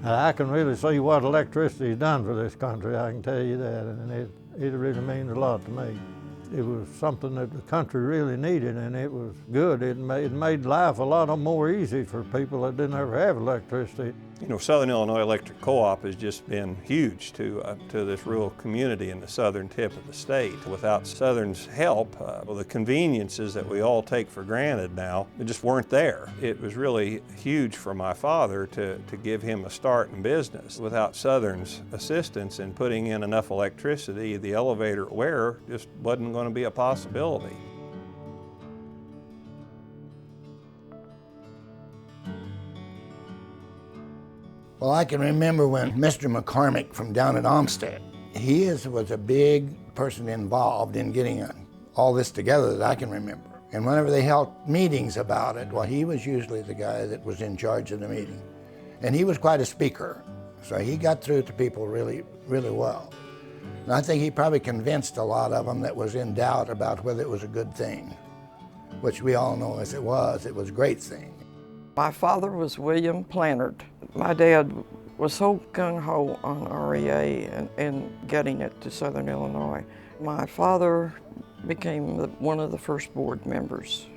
I can really see what electricity's done for this country, I can tell you that, and it really means a lot to me. It was something that the country really needed, and it was good. It made life a lot more easy for people that didn't ever have electricity. You know, Southern Illinois Electric Co-op has just been huge to this rural community in the southern tip of the state. Without Southern's help, the conveniences that we all take for granted now, they just weren't there. It was really huge for my father to give him a start in business. Without Southern's assistance in putting in enough electricity, the elevator at Ware just wasn't going to be a possibility. Well, I can remember when Mr. McCormick from down at Olmsted, he was a big person involved in getting all this together that I can remember. And whenever they held meetings about it, well, he was usually the guy that was in charge of the meeting. And he was quite a speaker, so he got through to people really, really well. And I think he probably convinced a lot of them that was in doubt about whether it was a good thing, which we all know as it was a great thing. My father was William Plannard. My dad was so gung-ho on REA and getting it to Southern Illinois. My father became one of the first board members.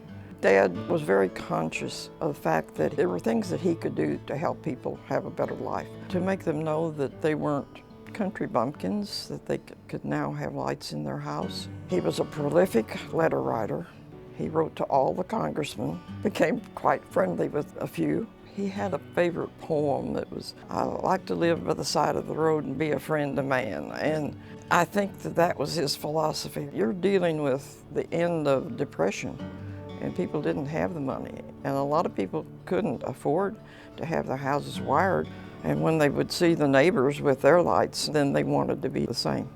Dad was very conscious of the fact that there were things that he could do to help people have a better life, to make them know that they weren't country bumpkins, that they could now have lights in their house. He was a prolific letter writer. He wrote to all the congressmen, became quite friendly with a few. He had a favorite poem that was, "I like to live by the side of the road and be a friend to man." And I think that was his philosophy. You're dealing with the end of Depression, and people didn't have the money. And a lot of people couldn't afford to have their houses wired. And when they would see the neighbors with their lights, then they wanted to be the same.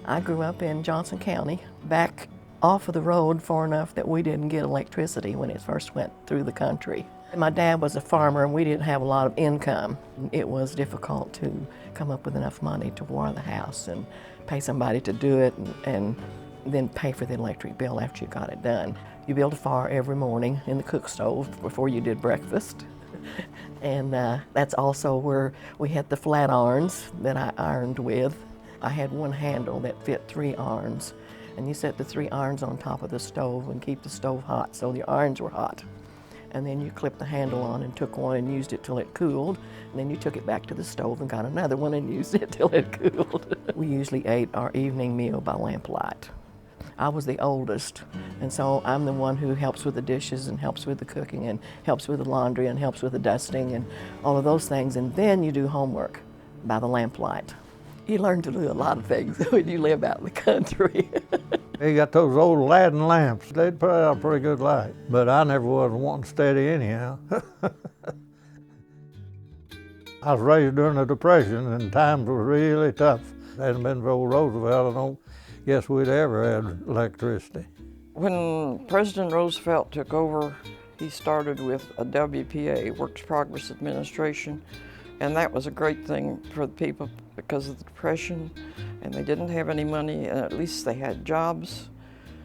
I grew up in Johnson County, back off of the road far enough that we didn't get electricity when it first went through the country. My dad was a farmer and we didn't have a lot of income. It was difficult to come up with enough money to wire the house and pay somebody to do it and then pay for the electric bill after you got it done. You built a fire every morning in the cook stove before you did breakfast. And that's also where we had the flat irons that I ironed with. I had one handle that fit 3 irons. And you set the 3 irons on top of the stove and keep the stove hot so the irons were hot. And then you clipped the handle on and took one and used it till it cooled. And then you took it back to the stove and got another one and used it till it cooled. We usually ate our evening meal by lamplight. I was the oldest, and so I'm the one who helps with the dishes and helps with the cooking and helps with the laundry and helps with the dusting and all of those things. And then you do homework by the lamplight. You learn to do a lot of things when you live out in the country. They got those old Aladdin lamps. They'd put out a pretty good light, but I never was wanting steady anyhow. I was raised during the Depression and times were really tough. If it hadn't been for old Roosevelt, I don't guess we'd ever had electricity. When President Roosevelt took over, he started with a WPA, Works Progress Administration, and that was a great thing for the people because of the Depression, and they didn't have any money, and at least they had jobs.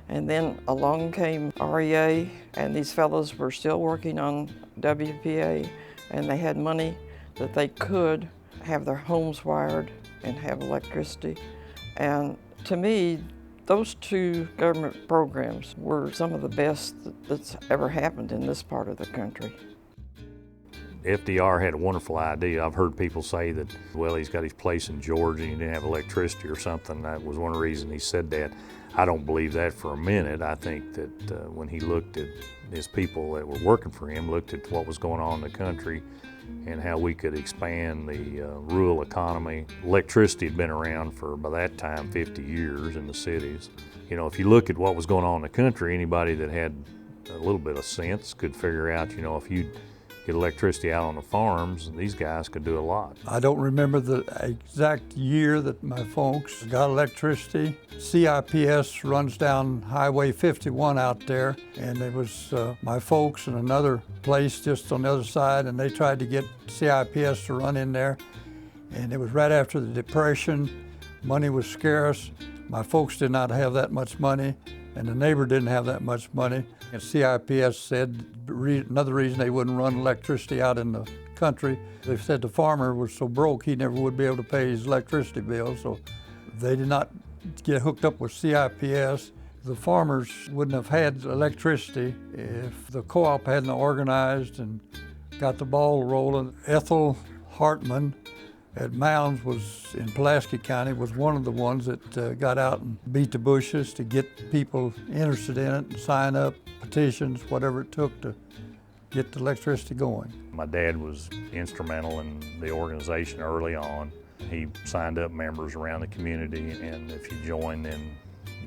And then along came REA, and these fellows were still working on WPA, and they had money that they could have their homes wired and have electricity. And to me, those 2 government programs were some of the best that's ever happened in this part of the country. FDR had a wonderful idea. I've heard people say that, well, he's got his place in Georgia and he didn't have electricity or something. That was one reason he said that. I don't believe that for a minute. I think that when he looked at his people that were working for him, looked at what was going on in the country and how we could expand the rural economy. Electricity had been around for, by that time, 50 years in the cities. You know, if you look at what was going on in the country, anybody that had a little bit of sense could figure out, you know, if you get electricity out on the farms, these guys could do a lot. I don't remember the exact year that my folks got electricity. CIPS runs down Highway 51 out there, and it was my folks and another place just on the other side, and they tried to get CIPS to run in there. And it was right after the Depression. Money was scarce. My folks did not have that much money, and the neighbor didn't have that much money. And CIPS said another reason they wouldn't run electricity out in the country, they said the farmer was so broke he never would be able to pay his electricity bill, so they did not get hooked up with CIPS. The farmers wouldn't have had electricity if the co-op hadn't organized and got the ball rolling. Ethel Hartman at Mounds in Pulaski County was one of the ones that got out and beat the bushes to get people interested in it and sign up, petitions, whatever it took to get the electricity going. My dad was instrumental in the organization early on. He signed up members around the community, and if you joined, then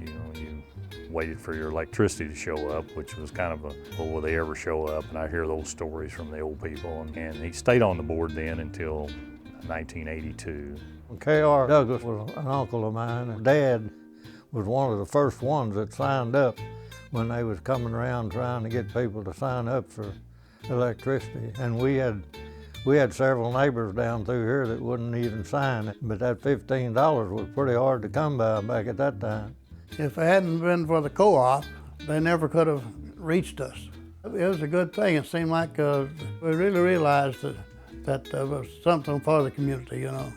you waited for your electricity to show up, which was kind of well, will they ever show up? And I hear those stories from the old people. And he stayed on the board then until 1982. K.R. Douglas was an uncle of mine, and Dad was one of the first ones that signed up when they was coming around trying to get people to sign up for electricity. And we had several neighbors down through here that wouldn't even sign it, but that $15 was pretty hard to come by back at that time. If it hadn't been for the co-op, they never could have reached us. It was a good thing. It seemed like we really realized that there was something for the community, you know.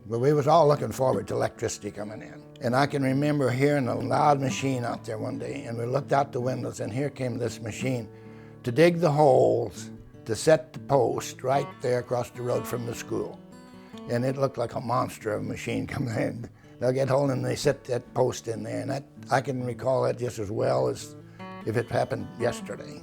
But we was all looking forward to electricity coming in. And I can remember hearing a loud machine out there one day, and we looked out the windows, and here came this machine to dig the holes, to set the post right there across the road from the school. And it looked like a monster of a machine coming in. They'll get hold and they set that post in there, and I can recall that just as well as if it happened yesterday.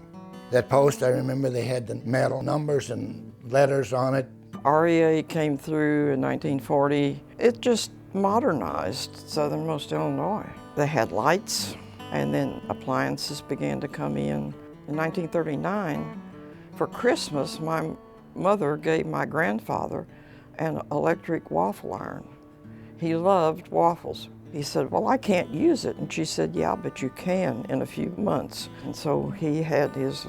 That post, I remember they had the metal numbers and letters on it. REA came through in 1940. It just modernized southernmost Illinois. They had lights, and then appliances began to come in. In 1939, for Christmas, my mother gave my grandfather an electric waffle iron. He loved waffles. He said, well, I can't use it. And she said, yeah, but you can in a few months. And so he had his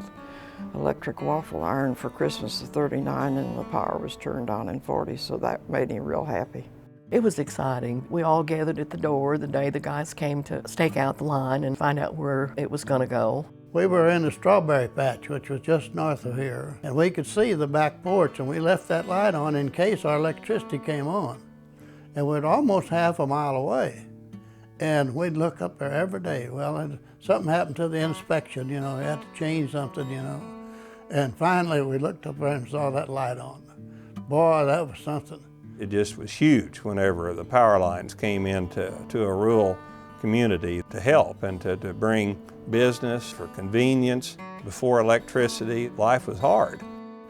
electric waffle iron for Christmas of '39, and the power was turned on in '40, so that made him real happy. It was exciting. We all gathered at the door the day the guys came to stake out the line and find out where it was going to go. We were in the strawberry patch, which was just north of here, and we could see the back porch, and we left that light on in case our electricity came on. And we're almost half a mile away, and we'd look up there every day. Well, something happened to the inspection, you know, we had to change something, you know. And finally we looked up there and saw that light on. Boy, that was something. It just was huge whenever the power lines came into a rural community to help and to bring business for convenience. Before electricity, life was hard.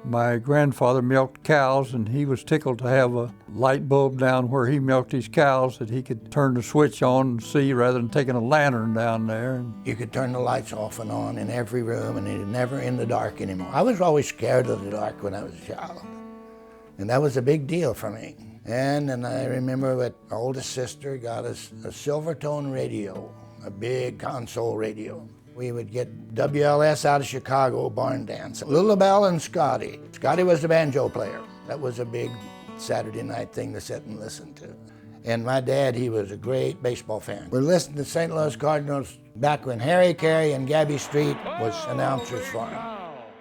My grandfather milked cows, and he was tickled to have a light bulb down where he milked his cows that he could turn the switch on and see rather than taking a lantern down there. You could turn the lights off and on in every room, and you're never in the dark anymore. I was always scared of the dark when I was a child, and that was a big deal for me. And I remember that my oldest sister got us a Silvertone radio, a big console radio. We would get WLS out of Chicago, barn dance. Lulabelle and Scotty. Scotty was the banjo player. That was a big Saturday night thing to sit and listen to. And my dad, he was a great baseball fan. We're listening to St. Louis Cardinals back when Harry Carey and Gabby Street was announcers for him.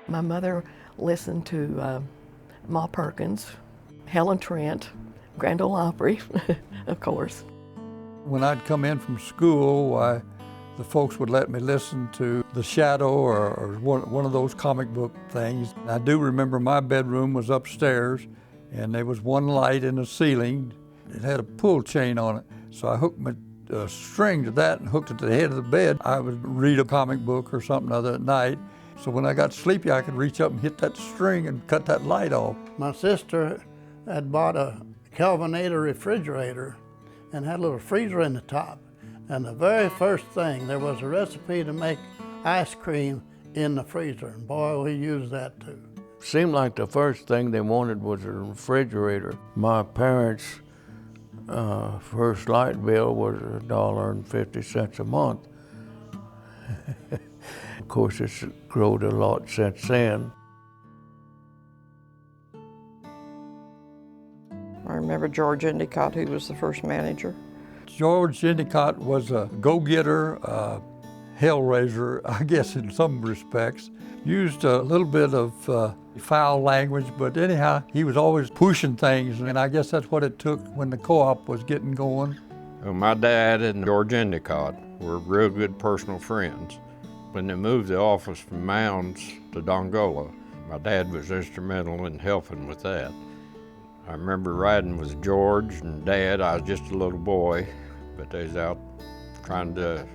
My mother listened to Ma Perkins, Helen Trent, Grand Ole Opry, of course. When I'd come in from school, the folks would let me listen to The Shadow or one of those comic book things. I do remember my bedroom was upstairs, and there was one light in the ceiling. It had a pull chain on it, so I hooked my string to that and hooked it to the head of the bed. I would read a comic book or something other at night, so when I got sleepy, I could reach up and hit that string and cut that light off. My sister had bought a Kelvinator refrigerator and had a little freezer in the top. And the very first thing, there was a recipe to make ice cream in the freezer. And boy, we used that too. Seemed like the first thing they wanted was a refrigerator. My parents' first light bill was $1.50 a month. Of course, it's grown a lot since then. I remember remember George Endicott, who was the first manager. George Endicott was a go-getter, a hell-raiser, I guess in some respects. Used a little bit of foul language, but anyhow, he was always pushing things, and I guess that's what it took when the co-op was getting going. Well, my dad and George Endicott were real good personal friends. When they moved the office from Mounds to Dongola, my dad was instrumental in helping with that. I remember riding with George and Dad. I was just a little boy, but they was out trying to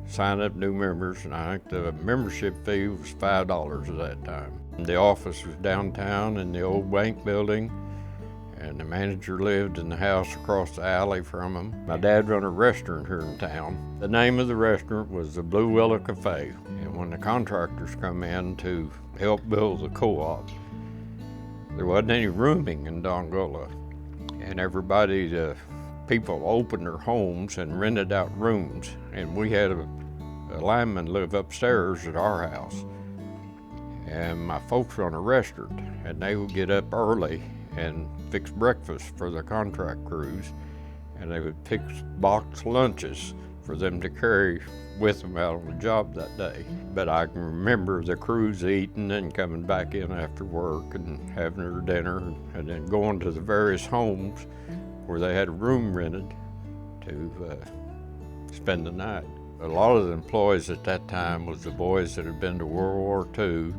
sign up new members, and I think the membership fee was $5 at that time. The office was downtown in the old bank building, and the manager lived in the house across the alley from him. My dad run a restaurant here in town. The name of the restaurant was the Blue Willow Cafe, and when the contractors come in to help build the co-op, there wasn't any rooming in Dongola, and everybody, the people opened their homes and rented out rooms, and we had a lineman live upstairs at our house. And my folks run a restaurant, and they would get up early and fix breakfast for the contract crews, and they would fix box lunches for them to carry with them out on the job that day. But I can remember the crews eating and coming back in after work and having their dinner, and then going to the various homes where they had a room rented to spend the night. A lot of the employees at that time was the boys that had been to World War II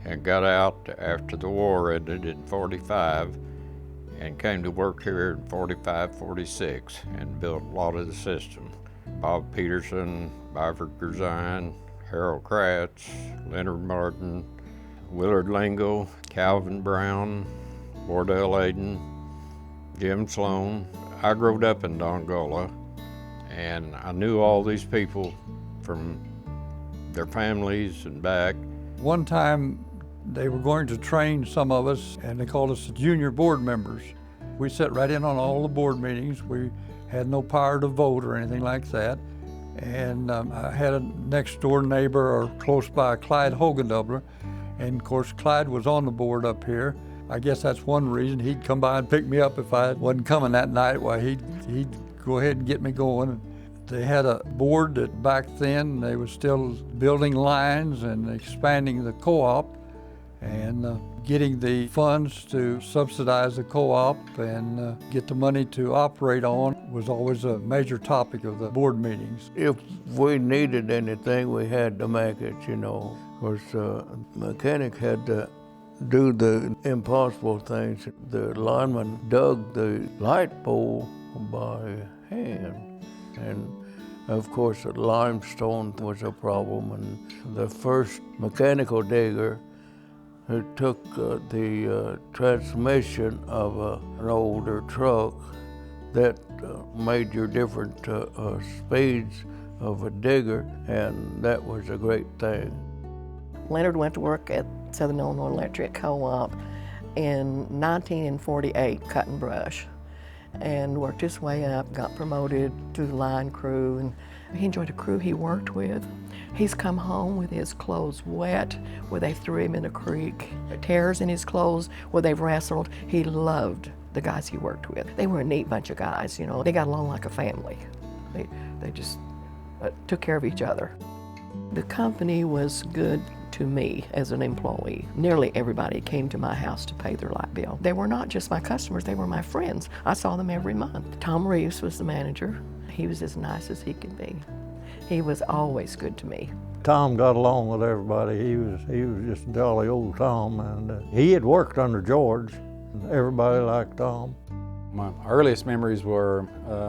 and got out after the war ended in 45 and came to work here in 45, 46 and built a lot of the system. Bob Peterson, Byford Gerzine, Harold Kratz, Leonard Martin, Willard Lingo, Calvin Brown, Wardell Aiden, Jim Sloan. I grew up in Dongola, and I knew all these people from their families and back. One time they were going to train some of us, and they called us junior board members. We sat right in on all the board meetings. We had no power to vote or anything like that. And I had a next door neighbor or close by, Clyde Hogendubler, and of course Clyde was on the board up here. I guess that's one reason. He'd come by and pick me up if I wasn't coming that night. Well, he'd go ahead and get me going. They had a board that back then they were still building lines and expanding the co-op and getting the funds to subsidize the co-op and get the money to operate on was always a major topic of the board meetings. If we needed anything, we had to make it, you know. Of course, the mechanic had to do the impossible things. The lineman dug the light pole by hand. And of course, the limestone was a problem. And the first mechanical digger who took the transmission of an older truck that made your different speeds of a digger, and that was a great thing. Leonard went to work at Southern Illinois Electric Co-op in 1948, cutting brush, and worked his way up, got promoted to the line crew, and he enjoyed the crew he worked with. He's come home with his clothes wet, where they threw him in a creek, tears in his clothes where they've wrestled. He loved the guys he worked with. They were a neat bunch of guys, you know. They got along like a family. They just took care of each other. The company was good to me as an employee. Nearly everybody came to my house to pay their light bill. They were not just my customers, they were my friends. I saw them every month. Tom Reeves was the manager. He was as nice as he could be. He was always good to me. Tom got along with everybody. He was just a jolly old Tom, and he had worked under George. Everybody liked Tom. My earliest memories were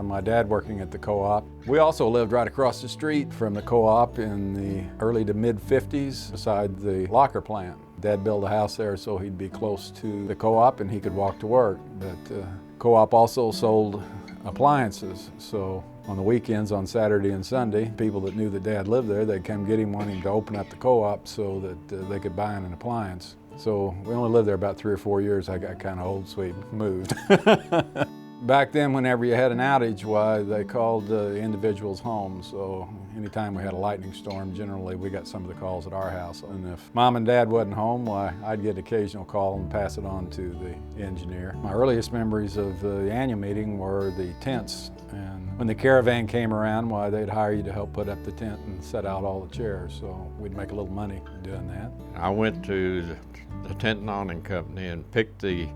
my dad working at the co-op. We also lived right across the street from the co-op in the early to mid-50s beside the locker plant. Dad built a house there so he'd be close to the co-op and he could walk to work. But co-op also sold appliances, so on the weekends, on Saturday and Sunday, people that knew that Dad lived there, they'd come get him, wanting to open up the co-op so that they could buy an appliance. So we only lived there about 3 or 4 years. I got kind of old, sweet, moved. Back then, whenever you had an outage, why, they called the individuals home. So anytime we had a lightning storm, generally we got some of the calls at our house. And if Mom and Dad wasn't home, why, I'd get an occasional call and pass it on to the engineer. My earliest memories of the annual meeting were the tents. And when the caravan came around, why, they'd hire you to help put up the tent and set out all the chairs. So we'd make a little money doing that. I went to the tent and awning company and picked the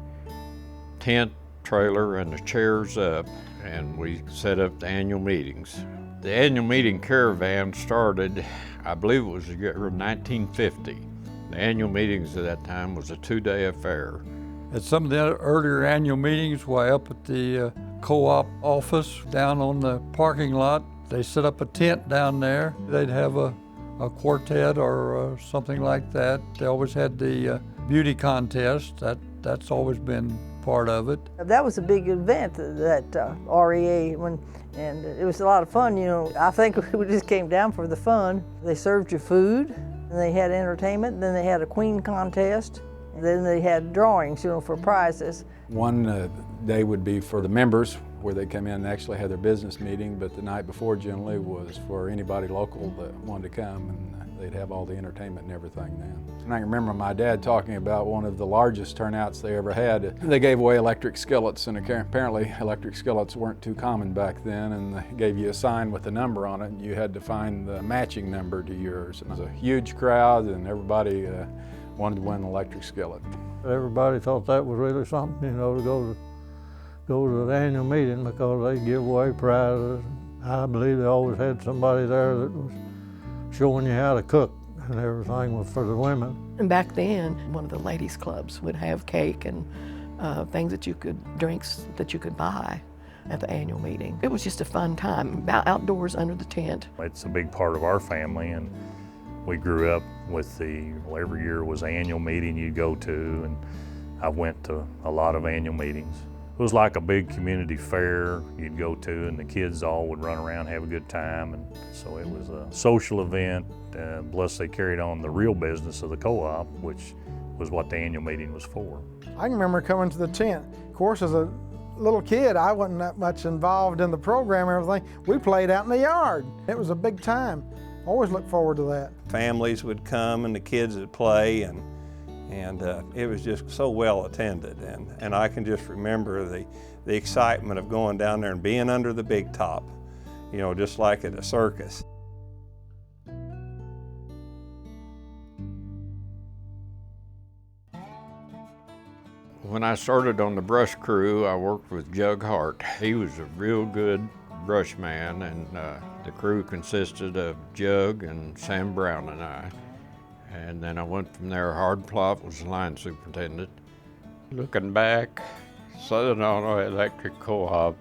tent, trailer, and the chairs up, and we set up the annual meetings. The annual meeting caravan started, I believe it was the year 1950. The annual meetings at that time was a 2-day affair. At some of the earlier annual meetings, way up at the co-op office down on the parking lot, they set up a tent down there. They'd have a quartet or something like that. They always had the beauty contest. That's always been part of it. That was a big event, that REA, and it was a lot of fun, you know. I think we just came down for the fun. They served you food, and they had entertainment, and then they had a queen contest, and then they had drawings, you know, for prizes. One day would be for the members, where they come in and actually had their business meeting, but the night before generally was for anybody local that wanted to come, and they'd have all the entertainment and everything then. And I can remember my dad talking about one of the largest turnouts they ever had. They gave away electric skillets, and apparently electric skillets weren't too common back then, and they gave you a sign with a number on it, and you had to find the matching number to yours. And it was a huge crowd, and everybody wanted to win an electric skillet. Everybody thought that was really something, you know, to go to the annual meeting, because they give away prizes. I believe they always had somebody there that was showing you how to cook, and everything was for the women. And back then, one of the ladies' clubs would have cake and things that you could, drinks that you could buy at the annual meeting. It was just a fun time, outdoors under the tent. It's a big part of our family, and we grew up with every year was an annual meeting you'd go to, and I went to a lot of annual meetings. It was like a big community fair you'd go to, and the kids all would run around, have a good time. And so it was a social event, plus they carried on the real business of the co-op, which was what the annual meeting was for. I can remember coming to the tent. Of course, as a little kid, I wasn't that much involved in the program and everything. We played out in the yard. It was a big time. Always look forward to that. Families would come and the kids would play, and it was just so well attended. And I can just remember the excitement of going down there and being under the big top, you know, just like at a circus. When I started on the brush crew, I worked with Jug Hart. He was a real good brush man, and the crew consisted of Jug and Sam Brown and I. And then I went from there. Hardplot was the line superintendent. Looking back, Southern Illinois Electric Co-op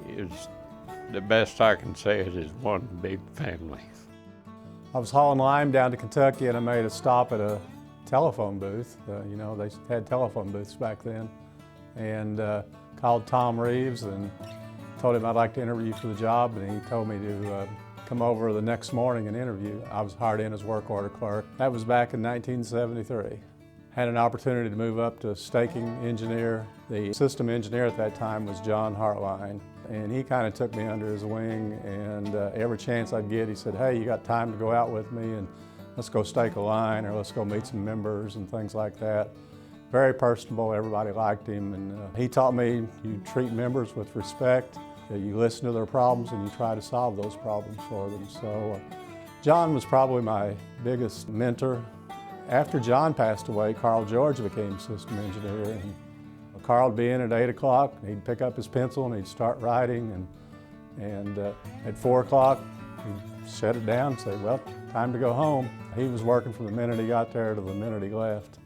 is the best I can say it is one big family. I was hauling lime down to Kentucky, and I made a stop at a telephone booth. You know, they had telephone booths back then. And called Tom Reeves and told him I'd like to interview for the job, and he told me to come over the next morning and interview. I was hired in as work order clerk. That was back in 1973. Had an opportunity to move up to staking engineer. The system engineer at that time was John Hartline, and he kind of took me under his wing, and every chance I'd get, he said, hey, you got time to go out with me, and let's go stake a line, or let's go meet some members and things like that. Very personable, everybody liked him, and he taught me you treat members with respect, that you listen to their problems and you try to solve those problems for them. So John was probably my biggest mentor. After John passed away, Carl George became system engineer, and Carl would be in at 8 o'clock, and he'd pick up his pencil and he'd start writing, and at 4 o'clock he'd shut it down and say, well, time to go home. He was working from the minute he got there to the minute he left,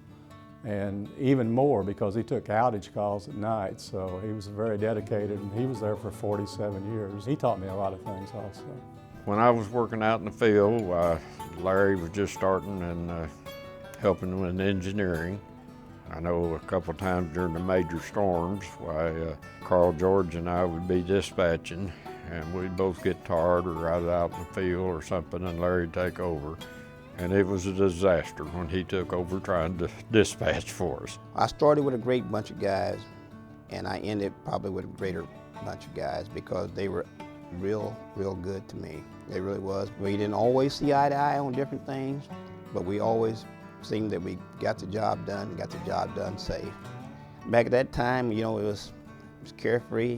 and even more because he took outage calls at night, so he was very dedicated, and he was there for 47 years. He taught me a lot of things also. When I was working out in the field, Larry was just starting and helping with engineering. I know a couple times during the major storms, Carl George and I would be dispatching, and we'd both get tired or out in the field or something, and Larry'd take over. And it was a disaster when he took over trying to dispatch for us. I started with a great bunch of guys, and I ended probably with a greater bunch of guys because they were real good to me. They really was. We didn't always see eye to eye on different things, but we always seemed that we got the job done, got the job done safe. Back at that time, you know, it was carefree.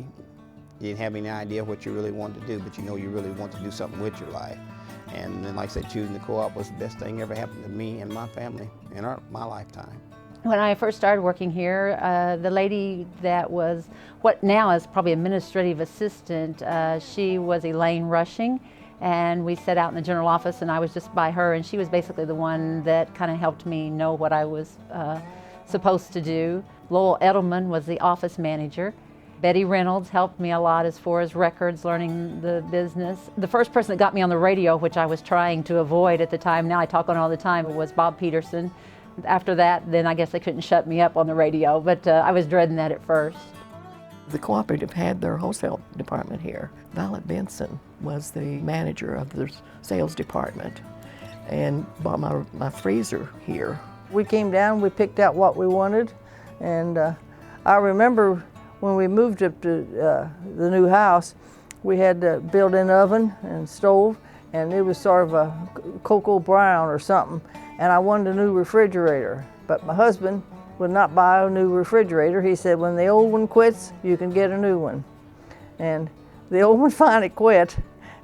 You didn't have any idea what you really wanted to do, but you know you really want to do something with your life. And then, like I said, choosing the co-op was the best thing ever happened to me and my family in my lifetime. When I first started working here, the lady that was what now is probably administrative assistant, she was Elaine Rushing, and we sat out in the general office and I was just by her, and she was basically the one that kind of helped me know what I was supposed to do. Lowell Edelman was the office manager. Betty Reynolds helped me a lot as far as records, learning the business. The first person that got me on the radio, which I was trying to avoid at the time, now I talk on it all the time, was Bob Peterson. After that, then I guess they couldn't shut me up on the radio, but I was dreading that at first. The cooperative had their wholesale department here. Violet Benson was the manager of the sales department and bought my freezer here. We came down, we picked out what we wanted, and I remember when we moved up to the new house, we had a built-in oven and stove, and it was sort of a cocoa brown or something, and I wanted a new refrigerator. But my husband would not buy a new refrigerator. He said, when the old one quits, you can get a new one. And the old one finally quit,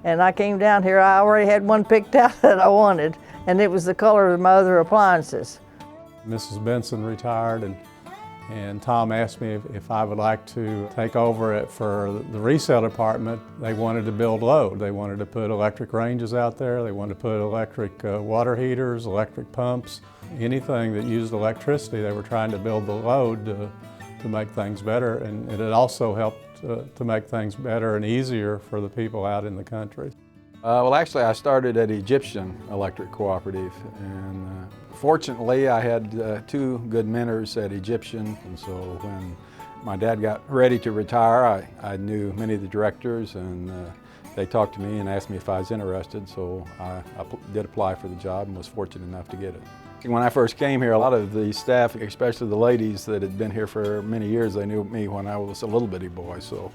and I came down here, I already had one picked out that I wanted, and it was the color of my other appliances. Mrs. Benson retired, and Tom asked me if I would like to take over it for the resale department. They wanted to build load. They wanted to put electric ranges out there. They wanted to put electric water heaters, electric pumps, anything that used electricity. They were trying to build the load to make things better, and it also helped to make things better and easier for the people out in the country. Well, actually, I started at Egyptian Electric Cooperative, and fortunately, I had two good mentors at Egyptian, and so when my dad got ready to retire, I knew many of the directors, and they talked to me and asked me if I was interested, so I did apply for the job and was fortunate enough to get it. When I first came here, a lot of the staff, especially the ladies that had been here for many years, they knew me when I was a little bitty boy, so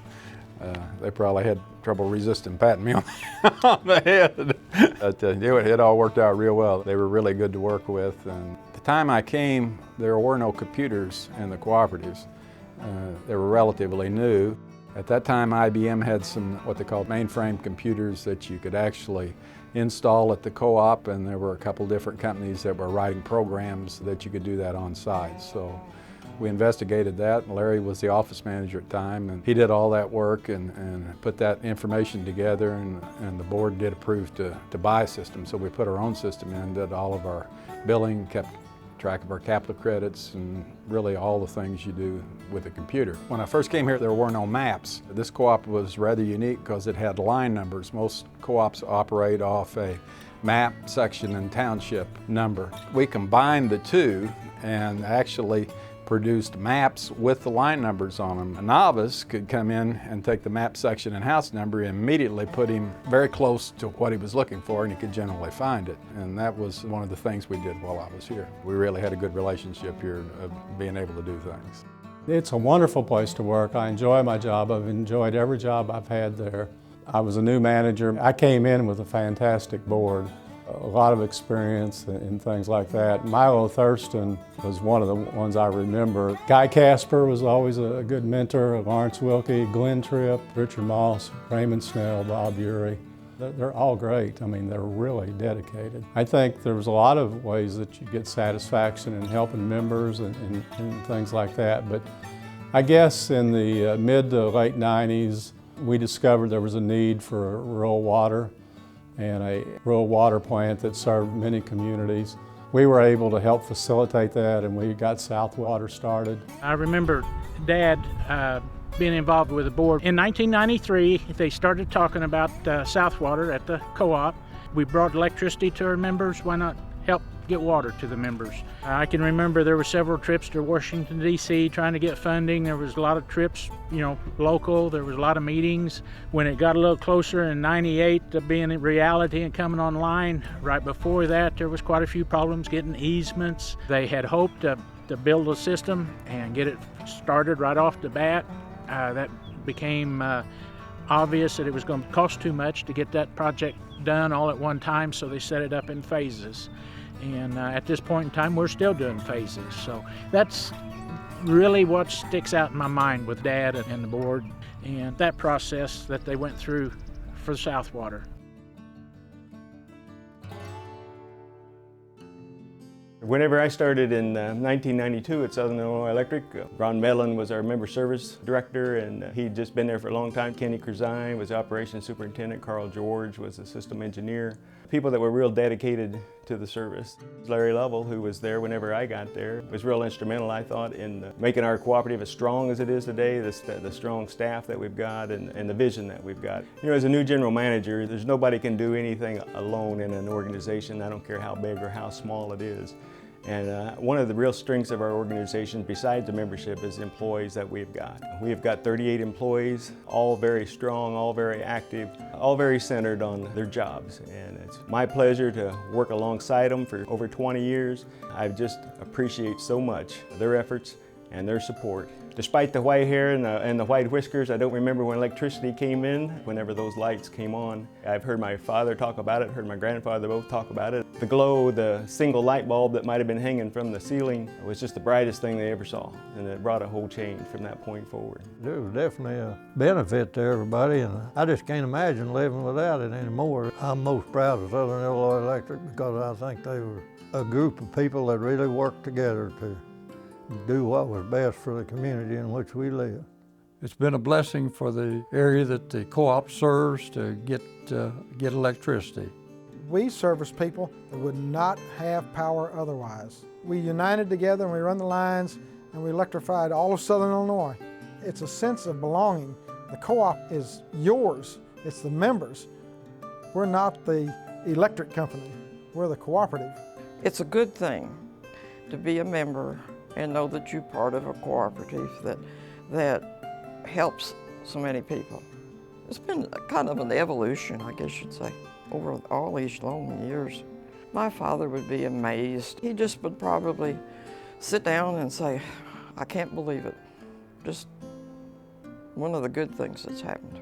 they probably had trouble resisting patting me on the head. But it all worked out real well. They were really good to work with. And the time I came, there were no computers in the cooperatives. They were relatively new. At that time, IBM had some what they called mainframe computers that you could actually install at the co-op, and there were a couple different companies that were writing programs that you could do that on site. So we investigated that, and Larry was the office manager at the time, and he did all that work and put that information together, and the board did approve to buy a system. So we put our own system in, did all of our billing, kept track of our capital credits, and really all the things you do with a computer. When I first came here, there were no maps. This co-op was rather unique because it had line numbers. Most co-ops operate off a map, section, and township number. We combined the two and actually produced maps with the line numbers on them. A novice could come in and take the map, section, and house number and immediately put him very close to what he was looking for, and he could generally find it. And that was one of the things we did while I was here. We really had a good relationship here of being able to do things. It's a wonderful place to work. I enjoy my job. I've enjoyed every job I've had there. I was a new manager. I came in with a fantastic board. A lot of experience and things like that. Milo Thurston was one of the ones I remember. Guy Casper was always a good mentor, Lawrence Wilkie, Glenn Tripp, Richard Moss, Raymond Snell, Bob Urey. They're all great. I mean, they're really dedicated. I think there was a lot of ways that you get satisfaction in helping members and things like that, but I guess in the mid to late 90s, we discovered there was a need for rural water and a rural water plant that served many communities. We were able to help facilitate that, and we got South Water started. I remember Dad being involved with the board. In 1993, they started talking about South Water at the co-op. We brought electricity to our members. Why not help get water to the members? I can remember there were several trips to Washington, D.C. trying to get funding. There was a lot of trips, local. There was a lot of meetings. When it got a little closer in 98 being in reality and coming online, right before that, there was quite a few problems getting easements. They had hoped to build a system and get it started right off the bat. That became obvious that it was going to cost too much to get that project done all at one time, so they set it up in phases. And at this point in time, we're still doing phases. So that's really what sticks out in my mind with Dad and the board, and that process that they went through for Southwater. Whenever I started in 1992 at Southern Illinois Electric, Ron Medlin was our member service director, and he'd just been there for a long time. Kenny Curzine was the operations superintendent. Carl George was the system engineer. People that were real dedicated to the service. Larry Lovell, who was there whenever I got there, was real instrumental, I thought, in making our cooperative as strong as it is today, the strong staff that we've got and the vision that we've got. You know, as a new general manager, there's nobody can do anything alone in an organization. I don't care how big or how small it is. And one of the real strengths of our organization, besides the membership, is the employees that we've got. We've got 38 employees, all very strong, all very active, all very centered on their jobs. And it's my pleasure to work alongside them for over 20 years. I just appreciate so much their efforts and their support. Despite the white hair and the white whiskers, I don't remember when electricity came in, whenever those lights came on. I've heard my father talk about it, heard my grandfather both talk about it. The glow, the single light bulb that might have been hanging from the ceiling was just the brightest thing they ever saw, and it brought a whole change from that point forward. It was definitely a benefit to everybody, and I just can't imagine living without it anymore. I'm most proud of Southern Illinois Electric because I think they were a group of people that really worked together to do what was best for the community in which we live. It's been a blessing for the area that the co-op serves to get electricity. We service people that would not have power otherwise. We united together and we run the lines and we electrified all of Southern Illinois. It's a sense of belonging. The co-op is yours, it's the members. We're not the electric company, we're the cooperative. It's a good thing to be a member and know that you're part of a cooperative that helps so many people. It's been kind of an evolution, I guess you'd say, over all these long years. My father would be amazed. He just would probably sit down and say, I can't believe it. Just one of the good things that's happened.